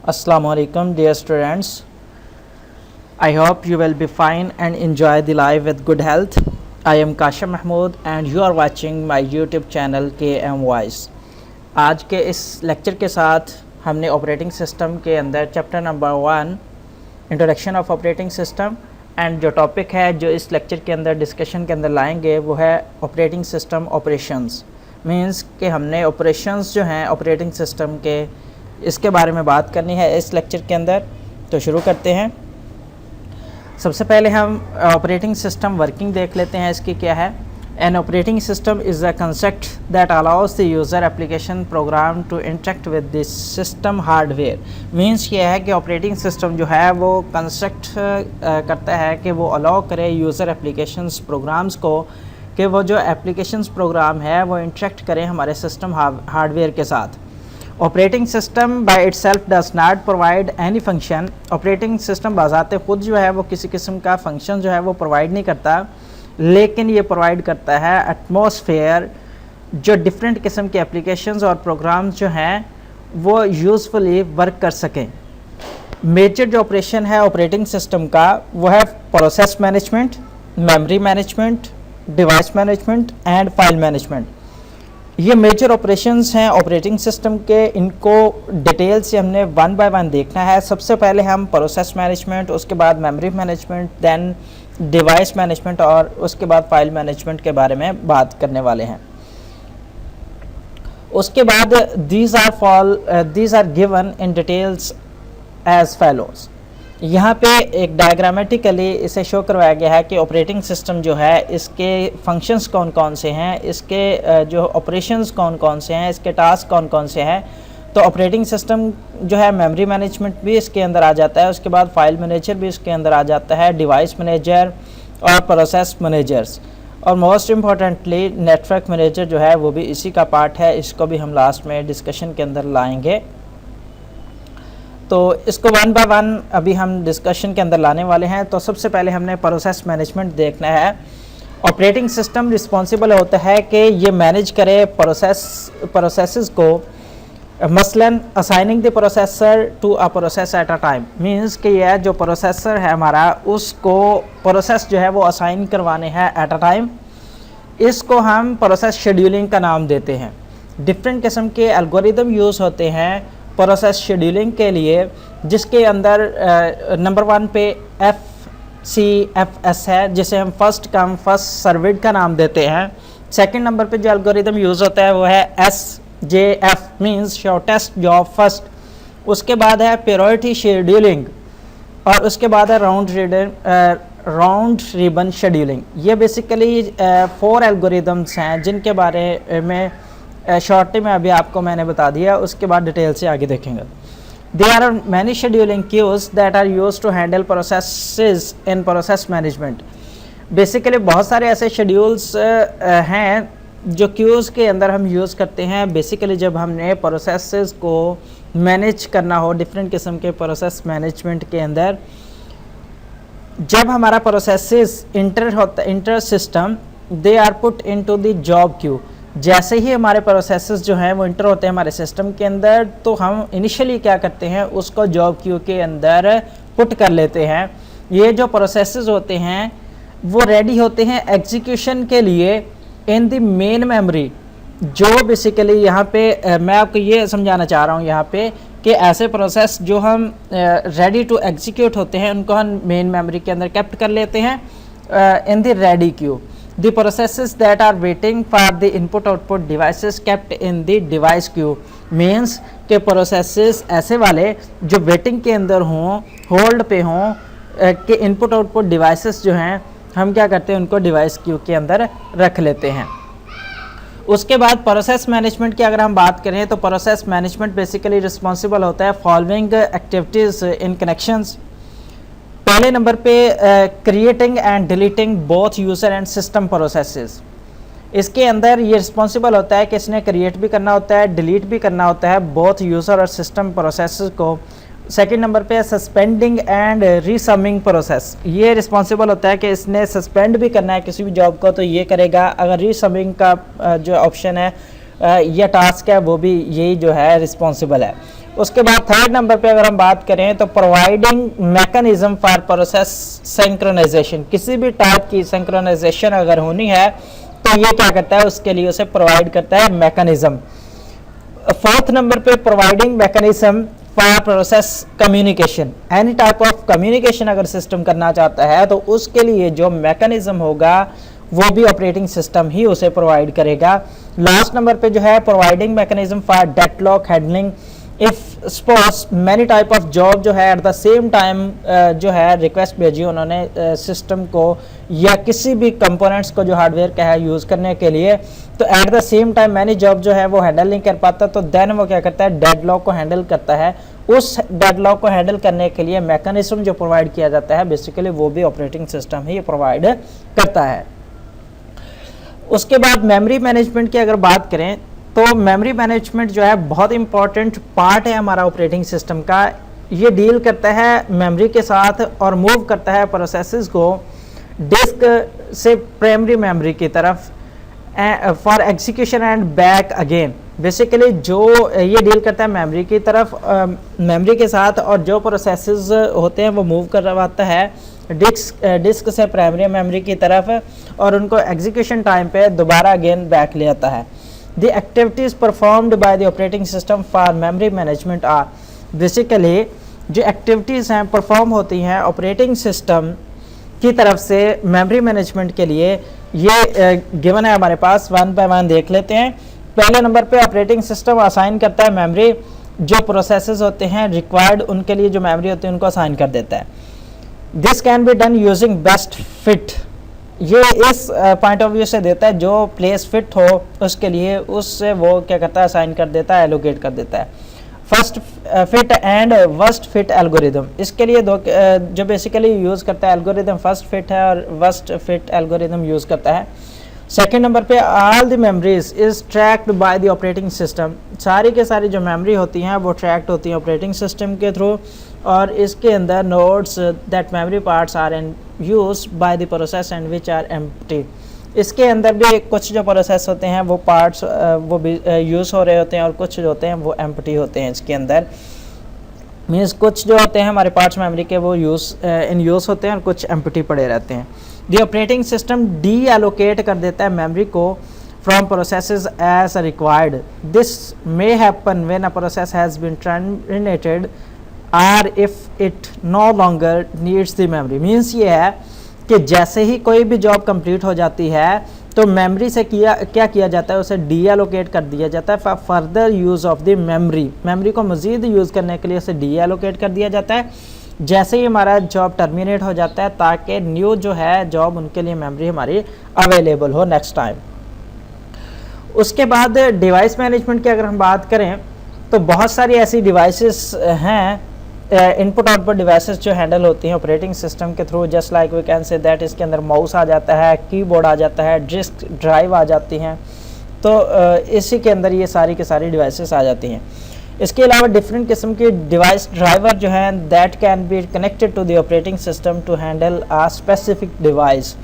Assalamu alaikum dear students. I hope you will be fine and enjoy the life with good health. I am Kasha Mahmood and you are watching my YouTube channel KM Voice. आज के इस lecture के साथ हमने operating system के अंदर chapter number 1 introduction of operating system and जो topic है जो इस लेक्चर के अंदर डिस्कशन के अंदर लाएंगे वो है ऑपरेटिंग सिस्टम ऑपरेशंस। मींस कि हमने ऑपरेशंस जो हैं ऑपरेटिंग सिस्टम के इसके बारे में बात करनी है इस लेक्चर के अंदर। तो शुरू करते हैं। सबसे पहले हम ऑपरेटिंग सिस्टम वर्किंग देख लेते हैं इसकी क्या है। An operating system is a concept that allows the user application program to interact with the system hardware. Means ये है कि ऑपरेटिंग सिस्टम जो है वो कंसेप्ट करता है कि वो अलाउ करे यूज़र एप्लीकेशंस प्रोग्राम्स को कि वो जो एप्लीकेशंस प्रोग्राम है वो इंटरेक्ट करें हमारे सिस्टम हार्डवेयर के साथ। Operating system by itself does not provide any function. Operating system बाज़ाते ख़ुद जो है वो किसी किस्म का फंक्शन जो है वो प्रोवाइड नहीं करता, लेकिन ये प्रोवाइड करता है एटमॉस्फेयर जो डिफरेंट किस्म के एप्लीकेशंस और प्रोग्राम्स जो हैं वो यूज़फुली वर्क कर सकें। मेजर जो ऑपरेशन है ऑपरेटिंग सिस्टम का वो है process management, memory management, device management and file management. ये मेजर ऑपरेशंस हैं ऑपरेटिंग सिस्टम के। इनको डिटेल से हमने वन बाय वन देखना है। सबसे पहले हम प्रोसेस मैनेजमेंट, उसके बाद memory management, then device management और उसके बाद फाइल मैनेजमेंट के बारे में बात करने वाले हैं। उसके बाद these are given in details as follows. यहाँ पे एक डायग्रामेटिकली इसे शो करवाया गया है कि ऑपरेटिंग सिस्टम जो है इसके फंक्शंस कौन कौन से हैं, इसके जो ऑपरेशंस कौन कौन से हैं, इसके टास्क कौन कौन से हैं। तो ऑपरेटिंग सिस्टम जो है मेमोरी मैनेजमेंट भी इसके अंदर आ जाता है, उसके बाद फाइल मैनेजर भी इसके अंदर आ जाता है, डिवाइस मैनेजर और प्रोसेस मैनेजर्स, और मोस्ट इम्पॉर्टेंटली नेटवर्क मैनेजर जो है वो भी इसी का पार्ट है। इसको भी हम लास्ट में डिस्कशन के अंदर लाएंगे। तो इसको वन बाय वन अभी हम डिस्कशन के अंदर लाने वाले हैं। तो सबसे पहले हमने प्रोसेस मैनेजमेंट देखना है। ऑपरेटिंग सिस्टम रिस्पॉन्सिबल होता है कि ये मैनेज करे प्रोसेसेस को, मसलन assigning the processor to a process at a time. Means कि यह जो प्रोसेसर है हमारा उसको प्रोसेस जो है वो असाइन करवाने हैं एट अ टाइम। इसको हम प्रोसेस शेड्यूलिंग का नाम देते हैं। डिफरेंट किस्म के एल्गोरिदम यूज़ होते हैं प्रोसेस शेड्यूलिंग के लिए, जिसके अंदर नंबर 1 पे FCFS है, जिसे हम फर्स्ट कम फर्स्ट सर्विड का नाम देते हैं। सेकंड नंबर पे जो एल्गोरिदम यूज़ होता है वो है SJF means shortest job first. उसके बाद है प्रायोरिटी शेड्यूलिंग और उसके बाद है राउंड रिबन शेड्यूलिंग। ये बेसिकली 4 एल्गोरिदम्स हैं जिनके बारे में शॉर्ट में अभी आपको मैंने बता दिया, उसके बाद डिटेल से आगे देखेंगे। There are many scheduling queues that are used to handle processes in process management. Basically बहुत सारे ऐसे शेड्यूल्स हैं जो क्यूज़ के अंदर हम यूज़ करते हैं बेसिकली जब हमने प्रोसेसेस को मैनेज करना हो। डिफरेंट किस्म के प्रोसेस मैनेजमेंट के अंदर जब हमारा processes enter system they are put into the job queue. जैसे ही हमारे प्रोसेसेस जो हैं वो इंटर होते हैं हमारे सिस्टम के अंदर, तो हम इनिशियली क्या करते हैं उसको जॉब क्यू के अंदर पुट कर लेते हैं। ये जो प्रोसेसेस होते हैं वो रेडी होते हैं एग्जीक्यूशन के लिए इन द मेन मेमोरी। जो बेसिकली यहाँ पे मैं आपको ये समझाना चाह रहा हूँ यहाँ पे कि ऐसे प्रोसेस जो हम रेडी टू एग्जीक्यूट होते हैं उनको हम मेन मेमोरी के अंदर कैप्ट कर लेते हैं in the ready queue. The processes that are waiting for the input-output devices kept in the device queue means के processes ऐसे वाले जो waiting के अंदर हों, hold पे हों कि input-output devices जो हैं हम क्या करते हैं उनको device queue के अंदर रख लेते हैं। उसके बाद प्रोसेस मैनेजमेंट की अगर हम बात करें तो प्रोसेस मैनेजमेंट बेसिकली रिस्पॉन्सिबल होता है फॉलोइंग एक्टिविटीज़ इन कनेक्शंस। पहले नंबर पे creating and deleting both user and system processes. इसके अंदर ये रिस्पॉन्सिबल होता है कि इसने क्रिएट भी करना होता है, डिलीट भी करना होता है बोथ यूज़र और सिस्टम प्रोसेसेस को। सेकंड नंबर पे सस्पेंडिंग एंड रीसमिंग प्रोसेस। ये रिस्पॉन्सिबल होता है कि इसने सस्पेंड भी करना है किसी भी जॉब को तो ये करेगा। अगर रीसमिंग का जो ऑप्शन है यह टास्क है वो भी यही जो है रिस्पॉन्सिबल है। उसके बाद थर्ड नंबर पे अगर हम बात करें तो providing mechanism for process synchronization, किसी भी टाइप की सिंक्रोनाइजेशन अगर होनी है तो ये क्या करता है, उसके लिए उसे प्रोवाइड करता है मैकेनिज्म। फोर्थ नंबर पे providing mechanism for process communication, any type of communication अगर सिस्टम करना चाहता है तो उसके लिए जो मैकेनिज्म होगा वो भी ऑपरेटिंग सिस्टम ही उसे प्रोवाइड करेगा। लास्ट नंबर पे जो है providing mechanism for deadlock handling, if suppose many type of job जो है एट द सेम टाइम जो है रिक्वेस्ट भेजी उन्होंने सिस्टम को या किसी भी कंपोनेंट्स को जो हार्डवेयर का है यूज़ करने के लिए, तो at the same time many job जो है वो हैंडल नहीं कर पाता, तो देन वो क्या करता है, डेडलॉक को हैंडल करता है। उस डेडलॉक को हैंडल करने के लिए मैकेनिज्म जो प्रोवाइड किया जाता है बेसिकली वो भी ऑपरेटिंग सिस्टम ही प्रोवाइड करता है। उसके बाद मेमोरी मैनेजमेंट की अगर बात करें तो मेमोरी मैनेजमेंट जो है बहुत इंपॉर्टेंट पार्ट है हमारा ऑपरेटिंग सिस्टम का। ये डील करता है मेमोरी के साथ और मूव करता है प्रोसेसेस को डिस्क से प्राइमरी मेमोरी की तरफ for execution and back again. Basically जो ये डील करता है मेमोरी की तरफ मेमोरी के साथ, और जो प्रोसेसेस होते हैं वो मूव करवाता है डिस्क से प्राइमरी मेमोरी की तरफ और उनको एग्जीक्यूशन टाइम पे दोबारा अगेन बैक ले आता है। The activities performed by the operating system for memory management are, basically जो एक्टिविटीज़ हैं परफॉर्म होती हैं ऑपरेटिंग सिस्टम की तरफ से मेमोरी मैनेजमेंट के लिए, ये गिवन है हमारे पास, वन बाय वन देख लेते हैं। पहले नंबर पे ऑपरेटिंग सिस्टम असाइन करता है मेमोरी, जो प्रोसेसेस होते हैं रिक्वायर्ड उनके लिए जो मेमोरी होती है उनको असाइन कर देता है। This can be done using best fit, ये इस पॉइंट ऑफ व्यू से देता है जो प्लेस फिट हो उसके लिए, उससे वो क्या करता है, असाइन कर देता है, एलोकेट कर देता है। First fit and worst fit algorithm, इसके लिए दो जो बेसिकली यूज़ करता है एल्गोरिदम फर्स्ट फिट है और वर्स्ट फिट एल्गोरिदम यूज़ करता है। सेकेंड नंबर पे all the memories is tracked bye the operating system, सारी के सारी जो मेमोरी होती हैं वो ट्रैक्ड होती हैं ऑपरेटिंग सिस्टम के थ्रू, और इसके अंदर notes that memory parts are in use by the process and which are empty, इसके अंदर भी कुछ जो प्रोसेस होते हैं वो पार्ट्स वो भी यूज़ हो रहे होते हैं और कुछ जो होते हैं वो एम्प्टी होते हैं। इसके अंदर मीन्स कुछ जो होते हैं हमारे पार्ट्स मेमोरी के वो इन यूज़ होते हैं और कुछ एम्प्टी पड़े रहते हैं। The operating system deallocate कर देता है मेमोरी को from processes as required, this may happen when a process has been terminated और if it no longer needs the memory. Means ये है कि जैसे ही कोई भी जॉब कंप्लीट हो जाती है तो मेमोरी से क्या किया जाता है, उसे डी एलोकेट कर दिया जाता है for further use of the memory को मज़ीद यूज़ करने के लिए उसे डी एलोकेट कर दिया जाता है जैसे ही हमारा जॉब टर्मिनेट हो जाता है, ताकि न्यू जो है जॉब उनके लिए मेमोरी हमारी अवेलेबल हो नेक्स्ट टाइम। उसके बाद डिवाइस मैनेजमेंट की अगर हम बात करें तो बहुत सारी ऐसी डिवाइसेस हैं, इनपुट आउटपुट डिवाइसेस जो हैंडल होती हैं ऑपरेटिंग सिस्टम के through, just like we can say that इसके अंदर माउस आ जाता है, कीबोर्ड आ जाता है, डिस्क ड्राइव आ जाती हैं, तो इसी के अंदर ये सारी की सारी डिवाइसेस आ जाती हैं। इसके अलावा डिफरेंट किस्म के डिवाइस ड्राइवर जो हैं that can be connected to the operating system to handle a specific device.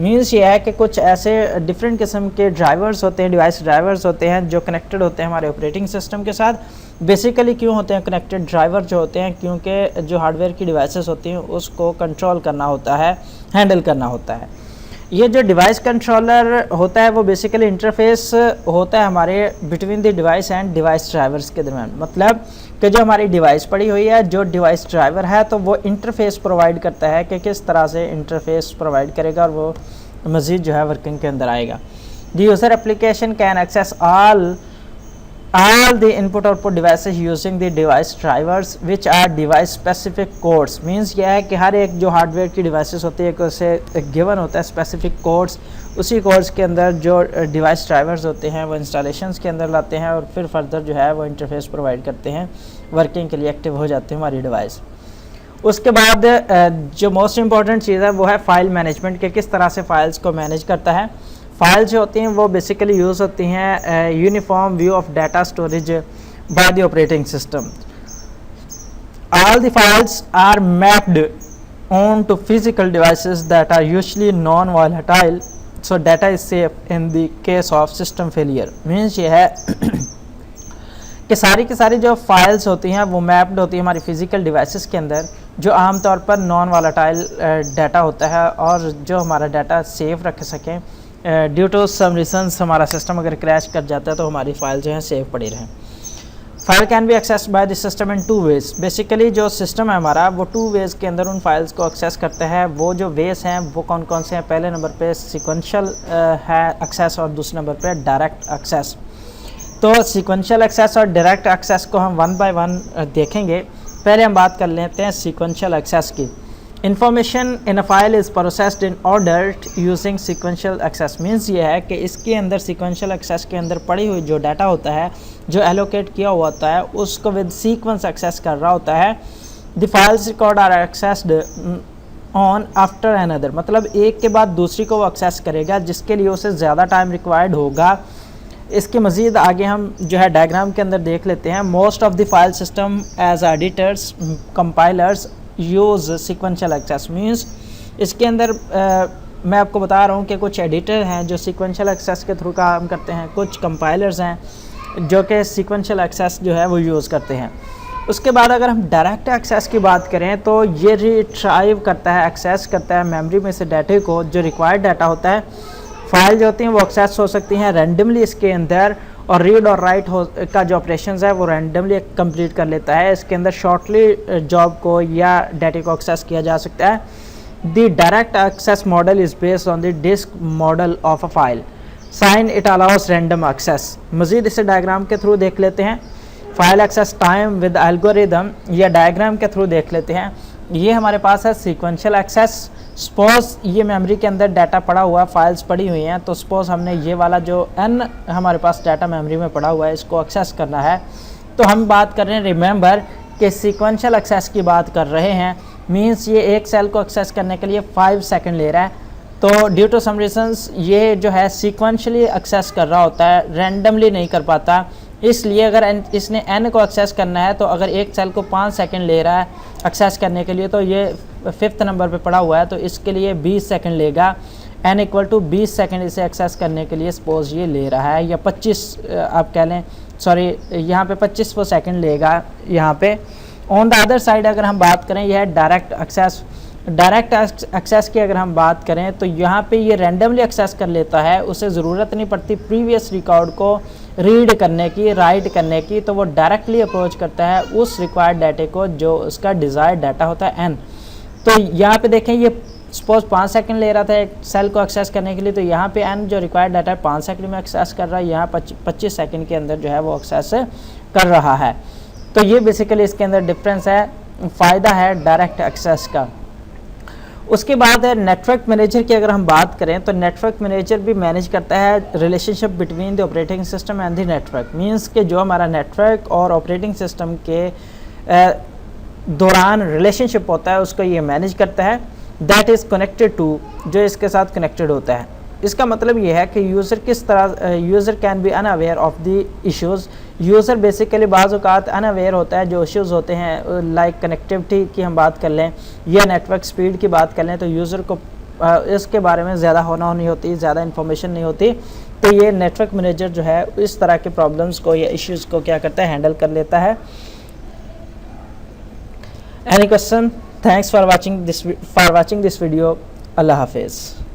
Means ये है कि कुछ ऐसे डिफरेंट किस्म के ड्राइवर्स होते हैं, डिवाइस ड्राइवर्स होते हैं जो कनेक्टेड होते हैं हमारे ऑपरेटिंग सिस्टम के साथ। बेसिकली क्यों होते हैं कनेक्टेड ड्राइवर जो होते हैं, क्योंकि जो हार्डवेयर की डिवाइसेस होती हैं उसको कंट्रोल करना होता है, हैंडल करना होता है। ये जो डिवाइस कंट्रोलर होता है वो बेसिकली इंटरफेस होता है हमारे between the device and device drivers के दरमियान, मतलब कि जो हमारी डिवाइस पड़ी हुई है, जो डिवाइस ड्राइवर है तो वो इंटरफेस प्रोवाइड करता है कि किस तरह से इंटरफेस प्रोवाइड करेगा और वो मज़ीद जो है वर्किंग के अंदर आएगा। The user application can access all the input output devices using the device drivers which are device specific codes। Means यह है कि हर एक जो हार्डवेयर की डिवाइसेस होती है उसे गिवन होता है स्पेसिफिक कोड्स, उसी कोड्स के अंदर जो डिवाइस ड्राइवर्स होते हैं वो इंस्टॉलेशंस के अंदर लाते हैं और फिर फर्दर जो है वो इंटरफेस प्रोवाइड करते हैं, वर्किंग के लिए एक्टिव हो जाती है हमारी डिवाइस। उसके बाद जो मोस्ट इंपॉर्टेंट चीज़ है वो है फाइल मैनेजमेंट के, किस तरह से फाइल्स को मैनेज करता है। फाइल्स जो होती हैं वो बेसिकली यूज़ होती हैं uniform view of data storage by the operating system. All the files are mapped on to physical devices that are usually non volatile so data is safe in the case of system failure. Means ये है कि सारी की सारी जो files होती हैं वो मैप्ड होती है हमारी फिजिकल डिवाइसेस के अंदर, जो आमतौर पर नॉन वॉलेटाइल डाटा होता है, और जो हमारा डाटा सेफ रख सकें। ड्यू टू सम रीजंस हमारा सिस्टम अगर क्रैश कर जाता है तो हमारी फाइल जो है सेफ पड़ी रहें। File can be access by the system in 2 ways. Basically जो सिस्टम है हमारा वो 2 वेज के अंदर उन फाइल्स को एक्सेस करता है। वो जो वेज हैं वो कौन कौन से हैं? पहले नंबर पे सीक्वेंशियल है एक्सेस, और दूसरे नंबर पे डायरेक्ट एक्सेस। तो सीक्वेंशियल एक्सेस और डायरेक्ट एक्सेस को हम 1 बाय 1 देखेंगे। पहले हम बात कर लेते हैं सीक्वेंशियल एक्सेस की। Information in a file is processed in order using sequential access. Means ये है कि इसके अंदर सीक्वेंशियल एक्सेस के अंदर पड़ी हुई जो डाटा होता है, जो एलोकेट किया हुआ होता है, उसको विद सीक्वेंस एक्सेस कर रहा होता है। The files record are accessed on after another, मतलब एक के बाद दूसरी को वो एक्सेस करेगा, जिसके लिए उसे ज़्यादा टाइम रिक्वायर्ड होगा। इसके मज़ीद आगे हम जो है डायग्राम के अंदर देख लेते हैं। Most of the file system as editors compilers use sequential access. Means इसके अंदर मैं आपको बता रहा हूँ कि कुछ एडिटर हैं जो सीक्वेंशियल एक्सेस के थ्रू काम करते हैं, कुछ कंपाइलर्स हैं जो कि सीक्वेंशियल एक्सेस जो है वो यूज़ करते हैं। उसके बाद अगर हम डायरेक्ट एक्सेस की बात करें तो ये रिट्राइव करता है, एक्सेस करता है मेमोरी में से डाटे को, जो रिक्वायर्ड डाटा होता है। फाइल जो होती हैं वो एक्सेस हो सकती हैं रैंडमली इसके अंदर, और रीड और राइट का जो ऑपरेशंस है वो रैंडमली कंप्लीट कर लेता है। इसके अंदर शॉर्टली जॉब को या डाटा को एक्सेस किया जा सकता है। The direct access model is based on the disk model of a file, since it allows random access. मज़ीद इसे डायग्राम के थ्रू देख लेते हैं। File access time with algorithm, या डायग्राम के थ्रू देख लेते हैं। ये हमारे पास है सीक्वेंशियल एक्सेस। सपोज़ ये मेमोरी के अंदर डाटा पड़ा हुआ है, फाइल्स पड़ी हुई हैं, तो सपोज़ हमने ये वाला जो n हमारे पास डाटा मेमोरी में पड़ा हुआ है इसको एक्सेस करना है। तो हम बात कर रहे हैं, रिमेंबर कि सीक्वेंशियल एक्सेस की बात कर रहे हैं। मींस ये एक सेल को एक्सेस करने के लिए 5 सेकंड ले रहा है। तो ड्यू टू सम रीजंस ये जो है सीक्वेंशियली एक्सेस कर रहा होता है, रैंडमली नहीं कर पाता। इसलिए अगर इसने n को एक्सेस करना है तो अगर एक सेल को 5 सेकंड ले रहा है एक्सेस करने के लिए, तो ये 5th नंबर पे पड़ा हुआ है, तो इसके लिए 20 सेकंड लेगा। n इक्वल टू 20 सेकंड इसे एक्सेस करने के लिए सपोज ये ले रहा है, या 25 आप कह लें, सॉरी यहाँ पे 25 सेकंड लेगा यहाँ पे। ऑन द अदर साइड अगर हम बात करें, यह है डायरेक्ट एक्सेस। डायरेक्ट एक्सेस की अगर हम बात करें तो यहाँ पे ये रैंडमली एक्सेस कर लेता है, उसे ज़रूरत नहीं पड़ती प्रीवियस रिकॉर्ड को रीड करने की, राइट करने की, तो वो डायरेक्टली अप्रोच करता है उस रिक्वायर्ड डाटे को जो उसका डिज़ायर्ड डाटा होता है n। तो यहाँ पे देखें ये सपोज 5 सेकंड ले रहा था एक सेल को एक्सेस करने के लिए, तो यहाँ पे n जो रिक्वायर्ड डाटा है 5 सेकंड में एक्सेस कर रहा है, यहाँ 25 सेकंड के अंदर जो है वो एक्सेस कर रहा है। तो ये बेसिकली इसके अंदर डिफरेंस है, फ़ायदा है डायरेक्ट एक्सेस का। उसके बाद है नेटवर्क मैनेजर की अगर हम बात करें तो नेटवर्क मैनेजर भी मैनेज करता है relationship between the operating system and the network. Means के जो हमारा नेटवर्क और ऑपरेटिंग सिस्टम के दौरान रिलेशनशिप होता है उसको ये मैनेज करता है। दैट इज़ कनेक्टेड टू, जो इसके साथ कनेक्टेड होता है। इसका मतलब ये है कि यूज़र किस तरह, user can be unaware of the issues. User basically बाज़ औक़ात अनअवेयर होता है जो इश्यूज़ होते हैं, लाइक कनेक्टिविटी की हम बात कर लें या नेटवर्क स्पीड की बात कर लें, तो यूज़र को इसके बारे में ज़्यादा होना नहीं होती, ज़्यादा इन्फॉर्मेशन नहीं होती। तो ये नेटवर्क मैनेजर जो है इस तरह के प्रॉब्लम्स को या इश्यूज़ को क्या करता है, हैंडल कर लेता है। Any question? Thanks for watching this video. अल्लाह हाफिज़।